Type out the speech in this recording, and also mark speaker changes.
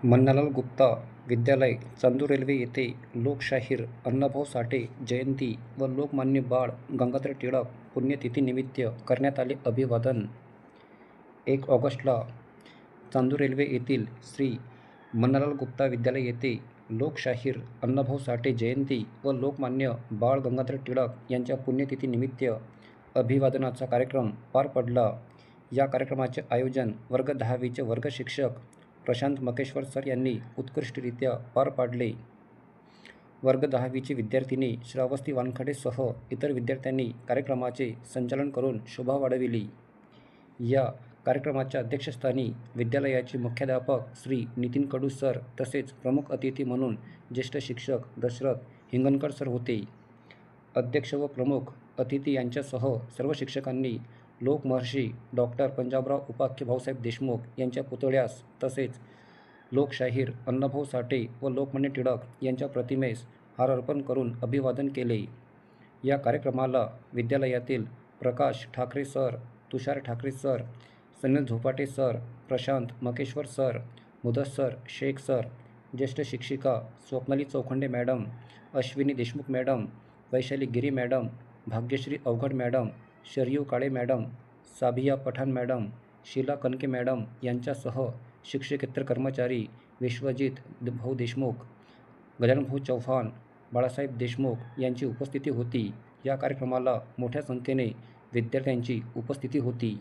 Speaker 1: मन्नालाल गुप्ता विद्यालय, चांदूर रेल्वे येथे लोकशाहीर अण्णाभाऊ साठे जयंती व लोकमान्य बाळ गंगाधर टिळक पुण्यतिथीनिमित्त करण्यात आले अभिवादन. 1 ऑगस्टला चांदूर रेल्वे येथील श्री मन्नालाल गुप्ता विद्यालय येथे लोकशाहीर अण्णाभाऊ साठे जयंती व लोकमान्य बाळ गंगाधर टिळक यांच्या पुण्यतिथीनिमित्त अभिवादनाचा कार्यक्रम पार पडला. या कार्यक्रमाचे आयोजन वर्ग 10वीचे वर्ग शिक्षक प्रशांत मकेश्वर सर यांनी उत्कृष्टरित्या पार पाडले. वर्ग 10वीची विद्यार्थिनी श्रावस्ती वानखडेसह इतर विद्यार्थ्यांनी कार्यक्रमाचे संचालन करून शोभा वाढविली. या कार्यक्रमाच्या अध्यक्षस्थानी विद्यालयाचे मुख्याध्यापक श्री नितीन कडू सर तसेच प्रमुख अतिथी म्हणून ज्येष्ठ शिक्षक दशरथ हिंगणकर सर होते. अध्यक्ष व प्रमुख अतिथी यांच्यासह सर्व शिक्षकांनी लोकमहर्षी डॉक्टर पंजाबराव उपाख्य भाऊसाहेब देशमुख यांच्या पुतळ्यास तसेच लोकशाहीर अण्णाभाऊ साठे व लोकमान्य टिळक यांच्या प्रतिमेस हार अर्पण करून अभिवादन केले. या कार्यक्रमाला विद्यालयातील Prakash Thackeray sir, Tushar Thackeray sir, Sanil Zopate sir, Prashant Makeshwar sir, Mudassar Shaikh sir, ज्येष्ठ शिक्षिका Swapnali Chaukhande madam, Ashwini Deshmukh madam, Vaishali Giri madam, Bhagyashree Avaghad madam, Sharayu Kale madam, Sabiya Pathan madam, Sheela Kanke madam यांच्यासह शिक्षकेतर कर्मचारी विश्वजित भाऊ देशमुख, गजानन भाऊ चव्हाण, बाळासाहेब देशमुख यांची उपस्थिती होती. या कार्यक्रमाला मोठ्या संख्येने विद्यार्थ्यांची उपस्थिती होती.